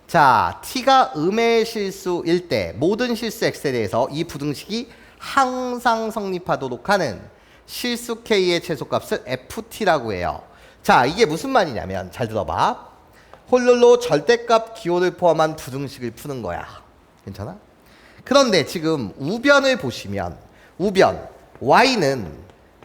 자, t가 음의 실수일 때 모든 실수 x에 대해서 이 부등식이 항상 성립하도록 하는 실수 k의 최소값을 ft라고 해요. 자, 이게 무슨 말이냐면 잘 들어봐. 홀룰로 절대값 기호를 포함한 부등식을 푸는 거야. 괜찮아? 그런데 지금 우변을 보시면 우변 y는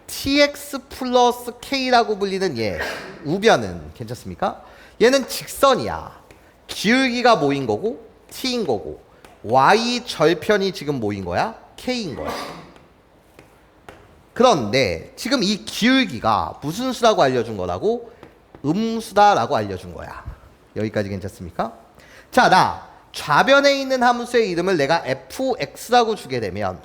tx 플러스 k라고 불리는 얘 우변은 괜찮습니까? 얘는 직선이야. 기울기가 뭐인 거고 t인 거고 y 절편이 지금 뭐인 거야? k인 거야. 그런데 지금 이 기울기가 무슨 수라고 알려준 거라고? 음수다라고 알려준 거야. 여기까지 괜찮습니까? 자, 나 좌변에 있는 함수의 이름을 내가 fx라고 주게 되면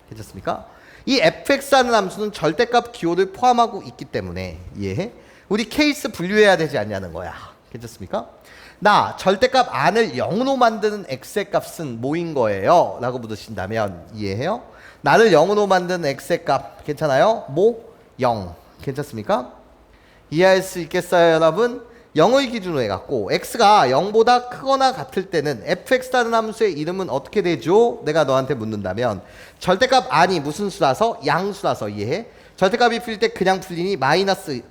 괜찮습니까? 이 fx라는 함수는 절대값 기호를 포함하고 있기 때문에 이해해? 우리 케이스 분류해야 되지 않냐는 거야. 괜찮습니까? 나 절대값 안을 0으로 만드는 x의 값은 뭐인 거예요? 라고 묻으신다면 이해해요? 나를 0으로 만드는 x의 값 괜찮아요? 뭐? 0 괜찮습니까? 이해할 수 있겠어요 여러분? 0을 기준으로 해갖고 x가 0보다 크거나 같을 때는 fx라는 함수의 이름은 어떻게 되죠? 내가 너한테 묻는다면 절대값 안이 무슨 수라서? 양수라서 이해해? 절대값이 풀릴 때 그냥 풀리니 마이너스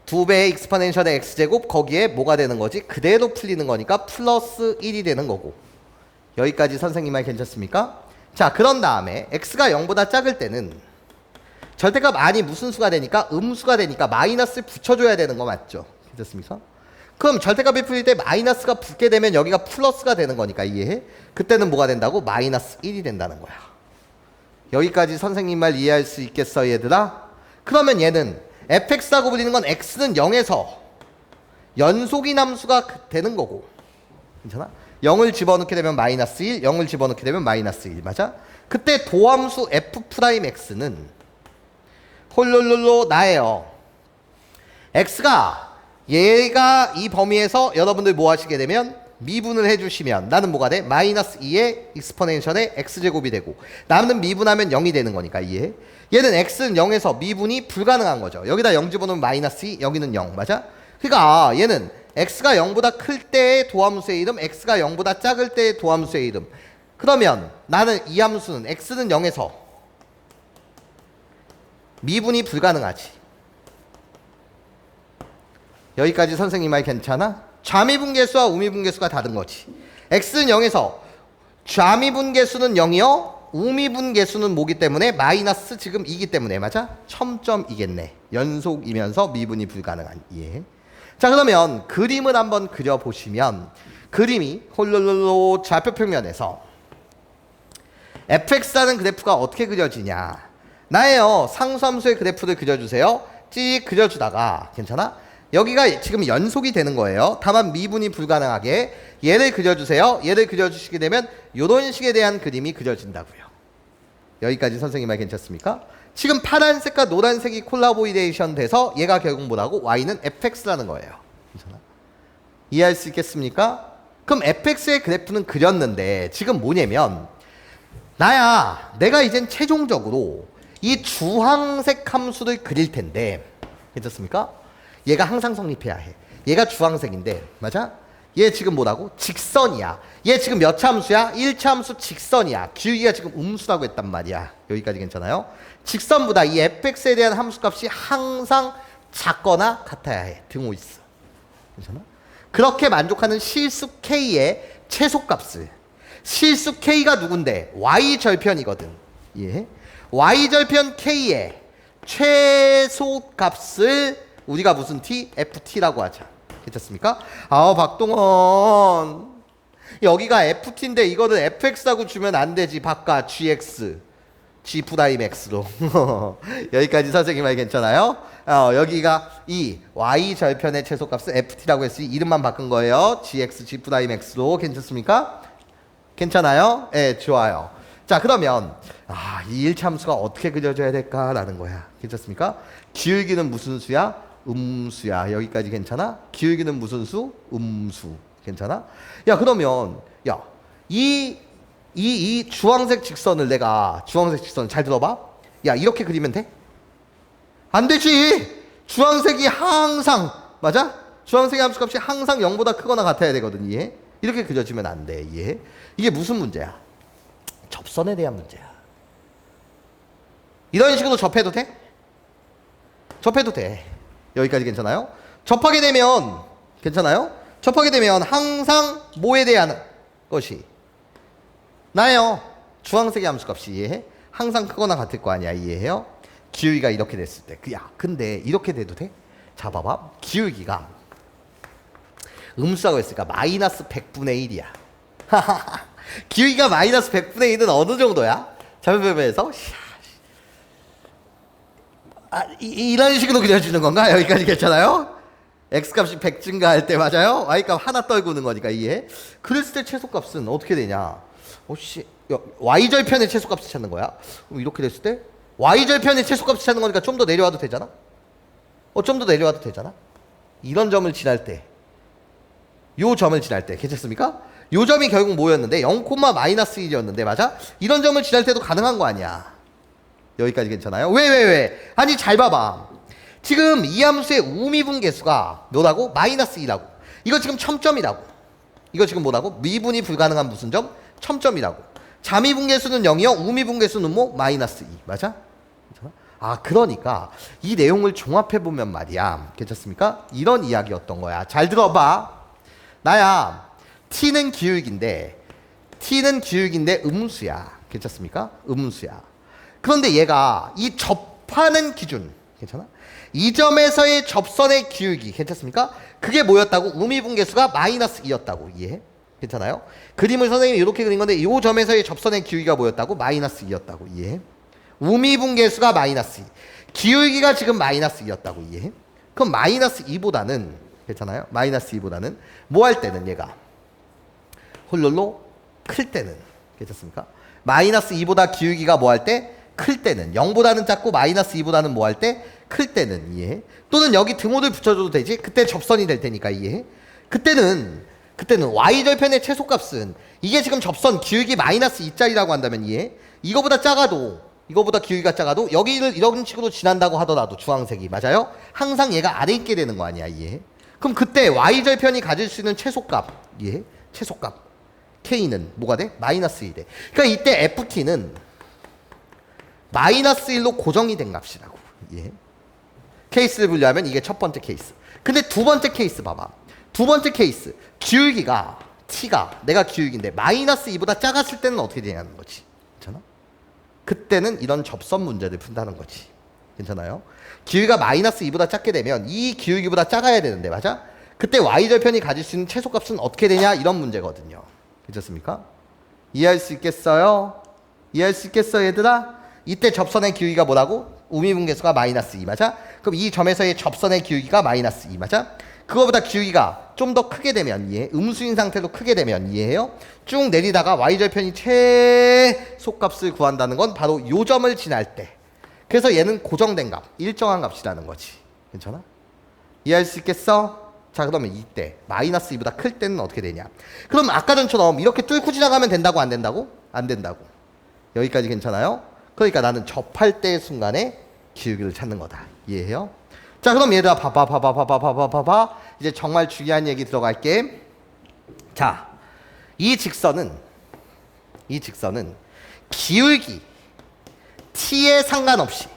2배의 익스포넨셜의 x제곱 거기에 뭐가 되는 거지? 그대로 풀리는 거니까 플러스 1이 되는 거고 여기까지 선생님 말 괜찮습니까? 자, 그런 다음에 x가 0보다 작을 때는 절대값 안이 무슨 수가 되니까 음수가 되니까 마이너스를 붙여줘야 되는 거 맞죠? 괜찮습니까? 그럼 절대값이 풀릴 때 마이너스가 붙게 되면 여기가 플러스가 되는 거니까 이해해? 그때는 뭐가 된다고? 마이너스 1이 된다는 거야. 여기까지 선생님 말 이해할 수 있겠어 얘들아? 그러면 얘는 fx라고 불리는 건 x는 0에서 연속인 함수가 되는 거고 괜찮아? 0을 집어넣게 되면 마이너스 1, 0을 집어넣게 되면 마이너스 1 맞아? 그때 도함수 f'x는 홀룰룰로 나예요. x가 얘가 이 범위에서 여러분들 뭐 하시게 되면 미분을 해주시면 나는 뭐가 돼? 마이너스 2의 익스포넨셜의 x제곱이 되고 남는 미분하면 0이 되는 거니까 이해해? 얘는 x는 0에서 미분이 불가능한 거죠. 여기다 0 집어넣으면 마이너스 2, 여기는 0 맞아? 그러니까 얘는 x가 0보다 클 때의 도함수의 이름, x가 0보다 작을 때의 도함수의 이름. 그러면 나는 이 함수는 x는 0에서 미분이 불가능하지. 여기까지 선생님 말 괜찮아? 좌미분계수와 우미분계수가 다른 거지. x는 0에서 좌미분계수는 0이요. 우미분계수는 뭐기 때문에 마이너스 지금 2기 때문에 맞아? 첨점이겠네. 연속이면서 미분이 불가능한 이해. 자, 그러면 그림을 한번 그려보시면 그림이 홀룰룰로 좌표평면에서 fx라는 그래프가 어떻게 그려지냐. 나예요. 상수함수의 그래프를 그려주세요. 찍 그려주다가 괜찮아? 여기가 지금 연속이 되는 거예요. 다만 미분이 불가능하게 얘를 그려주세요. 얘를 그려주시게 되면 이런 식에 대한 그림이 그려진다고요. 여기까지 선생님 말 괜찮습니까? 지금 파란색과 노란색이 콜라보레이션 돼서 얘가 결국 뭐라고? y는 fx라는 거예요. 괜찮아? 이해할 수 있겠습니까? 그럼 fx의 그래프는 그렸는데 지금 뭐냐면 나야 내가 이젠 최종적으로 이 주황색 함수를 그릴 텐데 괜찮습니까? 얘가 항상 성립해야 해. 얘가 주황색인데 맞아? 얘 지금 뭐라고? 직선이야. 얘 지금 몇 차 함수야? 1차 함수 직선이야. 기울기가 지금 음수라고 했단 말이야. 여기까지 괜찮아요? 직선보다 이 fx에 대한 함수값이 항상 작거나 같아야 해. 등호 있어. 괜찮아? 그렇게 만족하는 실수 k의 최소값을 실수 k가 누군데? y절편이거든. 이해해? y절편 k의 최소값을 우리가 무슨 t? ft라고 하자. 괜찮습니까? 아, 박동원 여기가 ft인데 이거를 fx라고 주면 안 되지. 바꿔 gx g'x로 여기까지 선생님 말 괜찮아요? 여기가 이 y절편의 최소값을 ft라고 했으니 이름만 바꾼 거예요. gx g'x로 괜찮습니까? 괜찮아요? 네, 좋아요. 자, 그러면 이 1차 함수가 어떻게 그려져야 될까라는 거야. 괜찮습니까? 기울기는 무슨 수야? 음수야. 여기까지 괜찮아? 기울기는 무슨 수? 음수. 괜찮아? 야, 그러면 이 주황색 직선을 내가 주황색 직선 잘 들어봐. 야, 이렇게 그리면 돼? 안 되지. 주황색이 항상 맞아? 주황색의 함수값이 항상 0보다 크거나 같아야 되거든. 이해? 이렇게 그려지면 안 돼. 이해? 이게 무슨 문제야? 접선에 대한 문제야. 이런 식으로 접해도 돼? 접해도 돼. 여기까지 괜찮아요? 접하게 되면 괜찮아요? 접하게 되면 항상 뭐에 대한 것이 나요. 주황색의 함수값이 이해해? 항상 크거나 같을 거 아니야. 이해해요? 기울기가 이렇게 됐을 때. 야, 근데 이렇게 돼도 돼? 자, 봐봐. 기울기가 음수라고 했으니까 마이너스 100분의 1이야. 기울기가 마이너스 100분의 1은 어느 정도야? 자변배에서 이런 식으로 그려주는 건가? 여기까지 괜찮아요? x값이 100 증가할 때 맞아요? y값 하나 떨구는 거니까 이해? 그랬을 때 최소값은 어떻게 되냐? y절편의 최소값을 찾는 거야. 그럼 이렇게 됐을 때 y절편의 최소값을 찾는 거니까 좀 더 내려와도 되잖아? 좀 더 내려와도 되잖아? 이런 점을 지날 때, 요 점을 지날 때 괜찮습니까? 요 점이 결국 뭐였는데 0,-1이었는데 맞아? 이런 점을 지날 때도 가능한 거 아니야. 여기까지 괜찮아요? 왜? 아니 잘 봐봐. 지금 이 함수의 우미분계수가 뭐라고? -2라고. 이거 지금 첨점이라고. 이거 지금 뭐라고? 미분이 불가능한 무슨 점? 첨점이라고. 자미분계수는 0이요. 우미분계수는 뭐? -2. 맞아? 괜찮아? 그러니까 이 내용을 종합해보면 말이야. 괜찮습니까? 이런 이야기였던 거야. 잘 들어봐. 나야 t는 기울기인데 음수야. 괜찮습니까? 음수야. 그런데 얘가 이 접하는 기준 괜찮아? 이 점에서의 접선의 기울기 괜찮습니까? 그게 뭐였다고? 우미분계수가 -2였다고. 이해? 괜찮아요? 그림을 선생님이 이렇게 그린 건데 이 점에서의 접선의 기울기가 뭐였다고? -2였다고. 이해? 우미분계수가 -2, 기울기가 지금 -2였다고. 이해? 그럼 -2보다는 괜찮아요? -2보다는 뭐 할 때는 얘가 홀로로 클 때는 괜찮습니까? -2보다 기울기가 뭐 할 때? 클 때는 0보다는 작고 -2보다는 뭐 할 때? 클 때는. 이해해? 또는 여기 등호를 붙여줘도 되지? 그때 접선이 될 테니까. 이해해? 그때는 y절편의 최소값은 이게 지금 접선 기울기 -2짜리라고 한다면 이해해? 이거보다 기울기가 작아도 여기를 이런 식으로 지난다고 하더라도 주황색이 맞아요? 항상 얘가 아래 있게 되는 거 아니야. 이해해? 그럼 그때 y절편이 가질 수 있는 최소값 이해해? 최소값 k는 뭐가 돼? -1이 돼. 그러니까 이때 ft는 -1로 고정이 된 값이라고. 이해해? 케이스를 분류하면 이게 첫 번째 케이스. 근데 두 번째 케이스 봐봐. 두 번째 케이스 기울기가 t가 내가 기울기인데 -2보다 작았을 때는 어떻게 되냐는 거지. 괜찮아? 그때는 이런 접선 문제를 푼다는 거지. 괜찮아요? 기울기가 -2보다 작게 되면 이 기울기보다 작아야 되는데 맞아? 그때 y절편이 가질 수 있는 최소값은 어떻게 되냐 이런 문제거든요. 괜찮습니까? 이해할 수 있겠어요? 이해할 수 있겠어 얘들아? 이때 접선의 기울기가 뭐라고? 우미분계수가 -2 맞아? 그럼 이 점에서의 접선의 기울기가 -2 맞아? 그거보다 기울기가 좀 더 크게 되면 이해? 음수인 상태로 크게 되면 이해해요? 쭉 내리다가 y절편이 최소값을 구한다는 건 바로 요 점을 지날 때. 그래서 얘는 고정된 값, 일정한 값이라는 거지. 괜찮아? 이해할 수 있겠어? 자 그러면 이때 -2보다 클 때는 어떻게 되냐? 그럼 아까 전처럼 이렇게 뚫고 지나가면 된다고 안 된다고? 안 된다고. 여기까지 괜찮아요? 그러니까 나는 접할 때의 순간에 기울기를 찾는 거다. 이해해요? 자 그럼 얘들아 봐봐 이제 정말 중요한 얘기 들어갈게. 자 이 직선은 기울기 t에 상관없이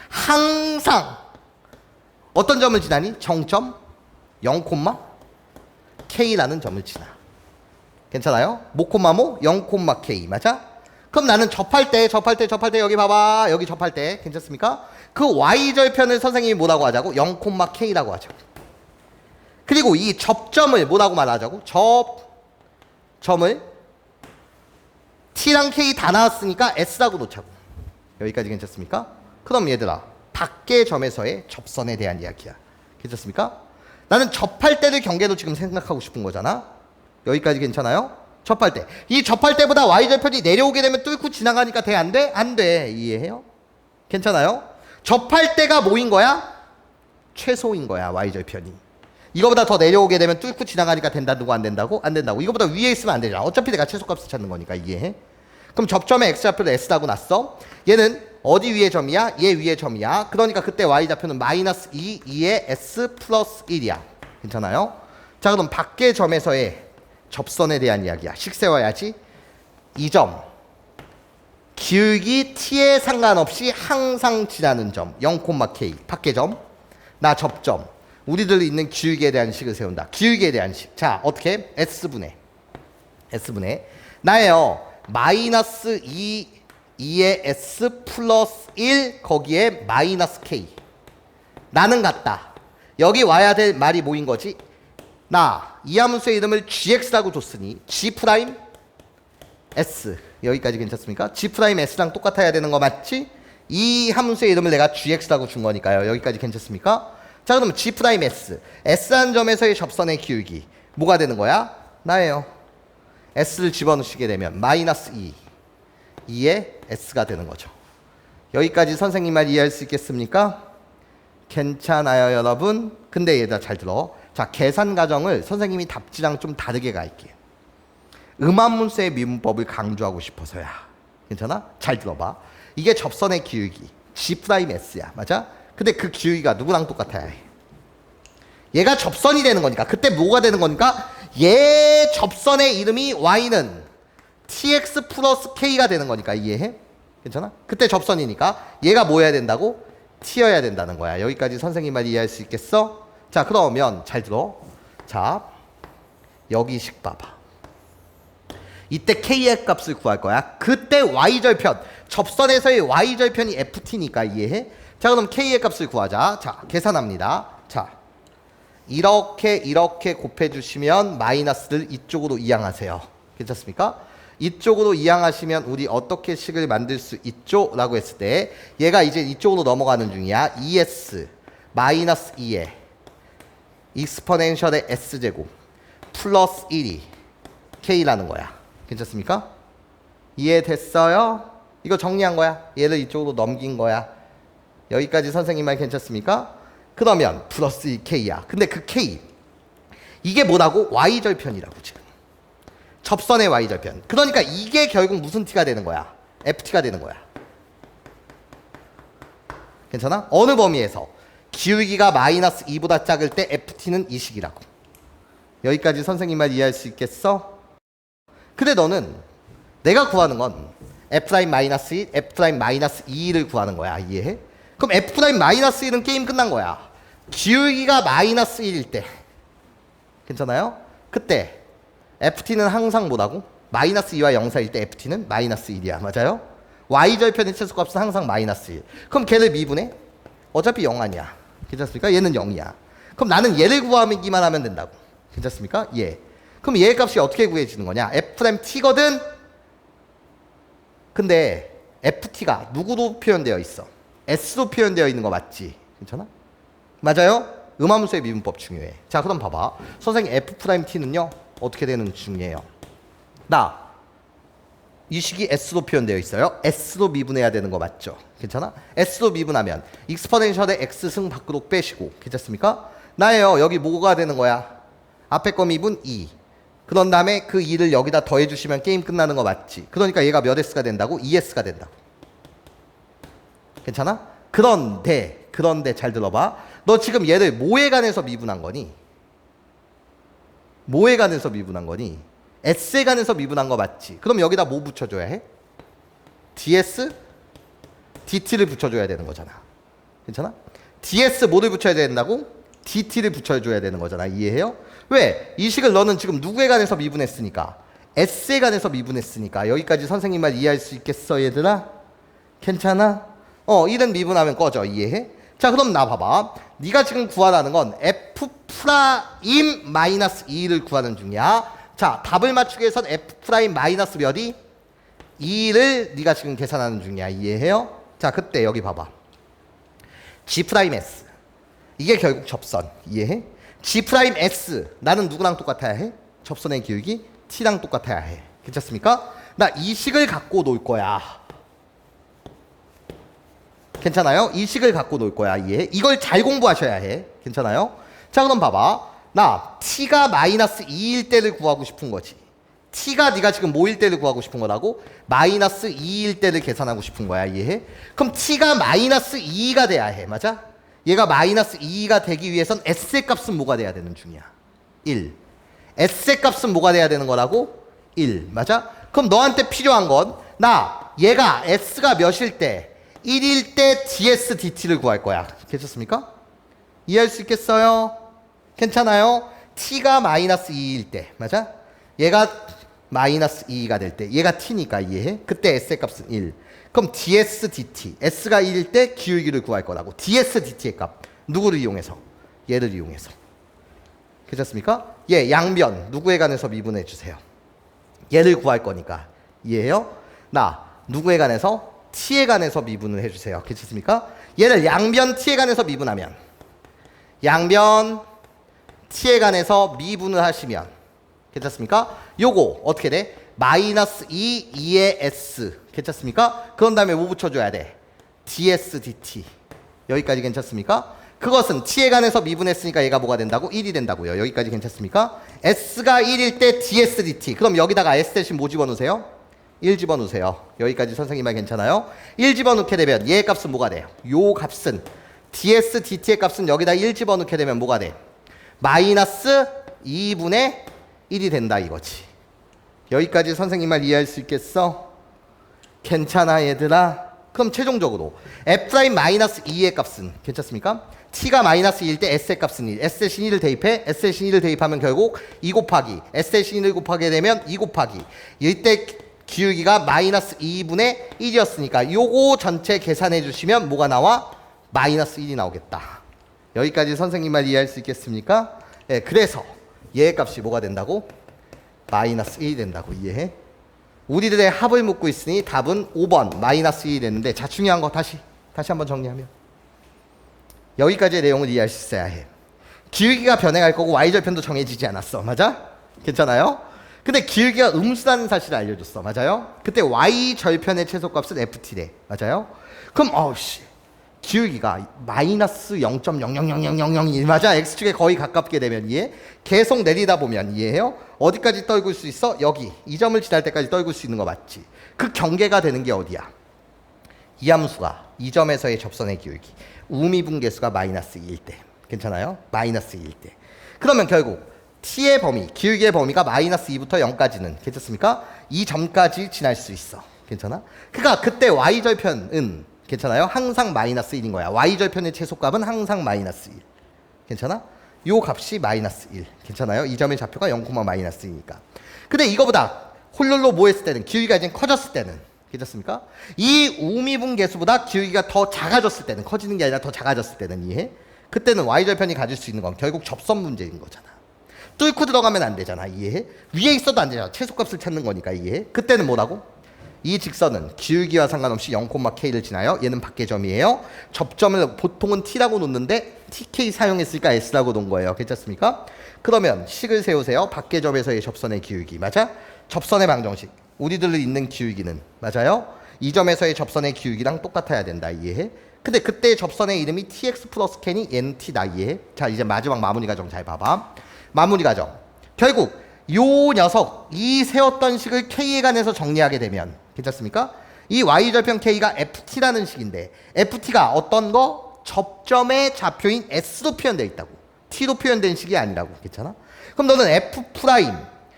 항상 어떤 점을 지나니? 정점 0,k라는 점을 지나. 괜찮아요? 뭐, 0,k 맞아? 그럼 나는 접할 때 여기 봐봐. 여기 접할 때 괜찮습니까? 그 y절편을 선생님이 뭐라고 하자고? 0,k라고 하자고. 그리고 이 접점을 뭐라고 말하자고? 접점을 t랑 k 다 나왔으니까 s라고 놓자고. 여기까지 괜찮습니까? 그럼 얘들아 밖의 점에서의 접선에 대한 이야기야. 괜찮습니까? 나는 접할 때를 경계로 지금 생각하고 싶은 거잖아. 여기까지 괜찮아요? 접할 때. 이 접할 때보다 y절편이 내려오게 되면 뚫고 지나가니까 돼? 안 돼? 안 돼. 이해해요? 괜찮아요? 접할 때가 뭐인 거야? 최소인 거야 y절편이. 이거보다 더 내려오게 되면 뚫고 지나가니까 된다고 안 된다고? 안 된다고. 이거보다 위에 있으면 안 되잖아. 어차피 내가 최소값을 찾는 거니까. 이해해? 그럼 접점의 x좌표를 s라고 놨어. 얘는 어디 위에 점이야? 얘 위에 점이야. 그러니까 그때 y좌표는 마이너스 2의 s 플러스 1이야. 괜찮아요? 자, 그럼 밖의 점에서의 접선에 대한 이야기야. 식 세워야지. 이 점 기울기 t에 상관없이 항상 지나는 점 0,k 밖의 점. 나 접점. 우리들 있는 기울기에 대한 식을 세운다. 기울기에 대한 식. 자, 어떻게? S분의 나예요. 마이너스 2의 S 플러스 1 거기에 마이너스 K. 나는 같다. 여기 와야 될 말이 뭐인 거지? 나 이 함수의 이름을 gx라고 줬으니 g 프라임 s 여기까지 괜찮습니까? g 프라임 s랑 똑같아야 되는 거 맞지? 이 함수의 이름을 내가 gx라고 준 거니까요. 여기까지 괜찮습니까? 자, 그러면 g 프라임 s s한 점에서의 접선의 기울기 뭐가 되는 거야? 나예요. s를 집어넣으시게 되면 마이너스 2의 s가 되는 거죠. 여기까지 선생님 말 이해할 수 있겠습니까? 괜찮아요, 여러분? 근데 얘들아 잘 들어. 자, 계산 과정을 선생님이 답지랑 좀 다르게 갈게요. 음함문서의 미분법을 강조하고 싶어서야. 괜찮아? 잘 들어봐. 이게 접선의 기울기 G 프라임 S야. 맞아? 근데 그 기울기가 누구랑 똑같아야 해? 얘가 접선이 되는 거니까. 그때 뭐가 되는 거니까? 얘 접선의 이름이 Y는 TX 플러스 K가 되는 거니까. 이해해? 괜찮아? 그때 접선이니까 얘가 뭐 해야 된다고? T여야 된다는 거야. 여기까지 선생님 말 이해할 수 있겠어? 자, 그러면 잘 들어. 자, 여기 식 봐봐. 이때 K의 값을 구할 거야. 그때 Y절편, 접선에서의 Y절편이 FT니까 이해해? 자, 그럼 K의 값을 구하자. 자, 계산합니다. 자, 이렇게 곱해주시면 마이너스를 이쪽으로 이항하세요. 괜찮습니까? 이쪽으로 이항하시면 우리 어떻게 식을 만들 수 있죠? 라고 했을 때 얘가 이제 이쪽으로 넘어가는 중이야. 2s 마이너스 2에 익스포넨셜의 s제곱 플러스 1이 k라는 거야. 괜찮습니까? 이해됐어요? 이거 정리한 거야. 얘를 이쪽으로 넘긴 거야. 여기까지 선생님 말 괜찮습니까? 그러면 플러스 2k야. 근데 그 k 이게 뭐라고? y절편이라고 지금. 접선의 y절편. 그러니까 이게 결국 무슨 t가 되는 거야? ft가 되는 거야. 괜찮아? 어느 범위에서? 기울기가 마이너스 2보다 작을 때 ft는 이 식이라고. 여기까지 선생님 말 이해할 수 있겠어? 근데 너는 내가 구하는 건 f' 마이너스 1, f' 마이너스 2를 구하는 거야. 이해해? 그럼 f' 마이너스 1은 게임 끝난 거야. 기울기가 마이너스 1일 때. 괜찮아요? 그때 ft는 항상 뭐라고? 마이너스 2와 0 사이일 때 ft는 마이너스 1이야. 맞아요? y절편의 최소값은 항상 마이너스 1. 그럼 걔를 미분해? 어차피 0 아니야. 괜찮습니까? 얘는 0이야. 그럼 나는 얘를 구하기만 하면 된다고. 괜찮습니까? 얘. 그럼 얘의 값이 어떻게 구해지는 거냐? f't거든? 근데 ft가 누구로 표현되어 있어? s로 표현되어 있는 거 맞지? 괜찮아? 맞아요? 음함수의 미분법 중요해. 자, 그럼 봐봐. 선생님 f't는요 어떻게 되는 중이에요? 나 이 식이 s로 표현되어 있어요. s로 미분해야 되는 거 맞죠? 괜찮아? s로 미분하면 익스포넨셜의 x승 밖으로 빼시고. 괜찮습니까? 나예요. 여기 뭐가 되는 거야? 앞에 거 미분 2. 그런 다음에 그 2를 여기다 더해주시면 게임 끝나는 거 맞지? 그러니까 얘가 몇 s가 된다고? 2s가 된다고. 괜찮아? 그런데 잘 들어봐. 너 지금 얘를 뭐에 관해서 미분한 거니? 뭐에 관해서 미분한 거니? s에 관해서 미분한 거 맞지? 그럼 여기다 뭐 붙여줘야 해? ds? dt를 붙여줘야 되는 거잖아. 괜찮아? ds 뭐를 붙여야 된다고? dt를 붙여줘야 되는 거잖아. 이해해요? 왜? 이 식을 너는 지금 누구에 관해서 미분했으니까? s에 관해서 미분했으니까. 여기까지 선생님 말 이해할 수 있겠어, 얘들아? 괜찮아? 이런 미분하면 꺼져. 이해해? 자, 그럼 나 봐봐. 네가 지금 구하라는 건 f 프라임 마이너스 2를 구하는 중이야. 자, 답을 맞추기 위해선 f 프라임 마이너스 몇이? 2를 네가 지금 계산하는 중이야. 이해해요? 자, 그때 여기 봐봐. g 프라임 s 이게 결국 접선. 이해해? g 프라임 s 나는 누구랑 똑같아야 해? 접선의 기울기 t랑 똑같아야 해. 괜찮습니까? 나 이 식을 갖고 놀 거야. 괜찮아요? 이 식을 갖고 놀 거야. 이해? 이걸 잘 공부하셔야 해. 괜찮아요? 자, 그럼 봐봐. 나 t가 마이너스 2일 때를 구하고 싶은 거지. t가 네가 지금 뭐일 때를 구하고 싶은 거라고? 마이너스 2일 때를 계산하고 싶은 거야. 이해해? 그럼 t가 마이너스 2가 돼야 해. 맞아? 얘가 마이너스 2가 되기 위해선 s의 값은 뭐가 돼야 되는 중이야? 1. s의 값은 뭐가 돼야 되는 거라고? 1. 맞아? 그럼 너한테 필요한 건 얘가 s가 몇일 때 1일 때 ds dt를 구할 거야. 괜찮습니까? 이해할 수 있겠어요? 괜찮아요? t가 마이너스 2일 때 맞아? 얘가 마이너스 2가 될 때 얘가 t니까 이해해? 그때 s의 값은 1. 그럼 ds dt s가 1일 때 기울기를 구할 거라고. ds dt의 값 누구를 이용해서? 얘를 이용해서. 괜찮습니까? 얘 양변 누구에 관해서 미분해 주세요. 얘를 구할 거니까 이해해요? 누구에 관해서? t에 관해서 미분을 해주세요. 괜찮습니까? 얘를 양변 t에 관해서 미분하면 양변 t에 관해서 미분을 하시면 괜찮습니까? 요거 어떻게 돼? 마이너스 2의 s 괜찮습니까? 그런 다음에 뭐 붙여줘야 돼? ds dt 여기까지 괜찮습니까? 그것은 t에 관해서 미분했으니까 얘가 뭐가 된다고? 1이 된다고요. 여기까지 괜찮습니까? s가 1일 때 ds dt 그럼 여기다가 s 대신 뭐 집어넣으세요? 1 집어넣으세요. 여기까지 선생님 말 괜찮아요? 1 집어넣게 되면 얘의 값은 뭐가 돼요? 요 값은 ds dt의 값은 여기다 1 집어넣게 되면 뭐가 돼? 마이너스 2분의 1이 된다 이거지. 여기까지 선생님 말 이해할 수 있겠어? 괜찮아 얘들아? 그럼 최종적으로 f' 마이너스 2의 값은 괜찮습니까? t가 마이너스 1일 때 s의 값은 1. s 대신 1을 대입해. s 대신 1을 대입하면 결국 2 곱하기 s 대신 1을 곱하게 되면 2 곱하기 이때 기울기가 마이너스 2분의 1이었으니까 요거 전체 계산해 주시면 뭐가 나와? 마이너스 1이 나오겠다. 여기까지 선생님 말 이해할 수 있겠습니까? 네, 그래서 얘의 값이 뭐가 된다고? 마이너스 1이 된다고. 이해해? 우리들의 합을 묻고 있으니 답은 5번 마이너스 1이 됐는데 자 중요한 거 다시 한번 정리하면 여기까지의 내용을 이해할 수 있어야 해. 기울기가 변해갈 거고 y절편도 정해지지 않았어. 맞아? 괜찮아요? 근데 기울기가 음수라는 사실을 알려줬어. 맞아요? 그때 y절편의 최소값은 ft래. 맞아요? 그럼 기울기가 마이너스 0.0000001 맞아? x축에 거의 가깝게 되면 이해? 계속 내리다 보면 이해해요? 어디까지 떨굴 수 있어? 여기 이 점을 지날 때까지 떨굴 수 있는 거 맞지? 그 경계가 되는 게 어디야? 이 함수가 이 점에서의 접선의 기울기 우미분계수가 마이너스 2일 때 괜찮아요? 마이너스 2일 때 그러면 결국 t의 범위, 기울기의 범위가 마이너스 2부터 0까지는 괜찮습니까? 이 점까지 지날 수 있어. 괜찮아? 그러니까 그때 y절편은 괜찮아요? 항상 마이너스 1인 거야. y절편의 최소값은 항상 마이너스 1. 괜찮아? 요 값이 마이너스 1. 괜찮아요? 이 점의 좌표가 0, 마이너스 2니까. 근데 이거보다 홀룰로 뭐 했을 때는 기울기가 이제 커졌을 때는 괜찮습니까? 이 우미분계수보다 기울기가 더 작아졌을 때는 커지는 게 아니라 더 작아졌을 때는 이해? 그때는 y절편이 가질 수 있는 건 결국 접선 문제인 거잖아. 뚫고 들어가면 안 되잖아. 이해해? 위에 있어도 안 되잖아. 최소값을 찾는 거니까 이해해? 그때는 뭐라고? 이 직선은 기울기와 상관없이 0,k를 지나요. 얘는 밖의 점이에요. 접점을 보통은 t라고 놓는데 tk 사용했으니까 s라고 놓은 거예요. 괜찮습니까? 그러면 식을 세우세요. 밖의 점에서의 접선의 기울기. 맞아? 접선의 방정식. 우리들을 잇는 기울기는 맞아요? 이 점에서의 접선의 기울기랑 똑같아야 된다. 이해해? 근데 그때 접선의 이름이 tx 플러스 k니 얘는 t다. 이해해? 자 이제 마지막 마무리 과정 잘 봐봐. 마무리 과정. 결국 요 녀석 이 세웠던 식을 k에 관해서 정리하게 되면 괜찮습니까? 이 y절편 k가 ft라는 식인데 ft가 어떤 거? 접점의 좌표인 s로 표현되어 있다고. t로 표현된 식이 아니라고. 괜찮아? 그럼 너는 f 프라임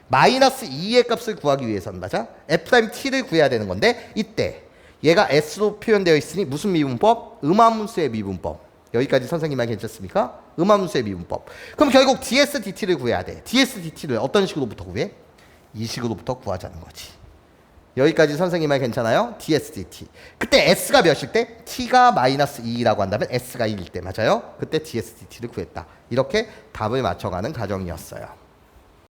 마이너스 2의 값을 구하기 위해서는 맞아? f 프라임 t를 구해야 되는 건데 이때 얘가 s로 표현되어 있으니 무슨 미분법? 음함수의 미분법. 여기까지 선생님 말 괜찮습니까? 음함수의 미분법. 그럼 결국 ds dt를 구해야 돼. ds dt를 어떤 식으로부터 구해? 이 식으로부터 구하자는 거지. 여기까지 선생님 말 괜찮아요? ds dt. 그때 s가 몇일 때? t가 마이너스 2라고 한다면 s가 1일 때 맞아요? 그때 ds dt를 구했다. 이렇게 답을 맞춰가는 과정이었어요.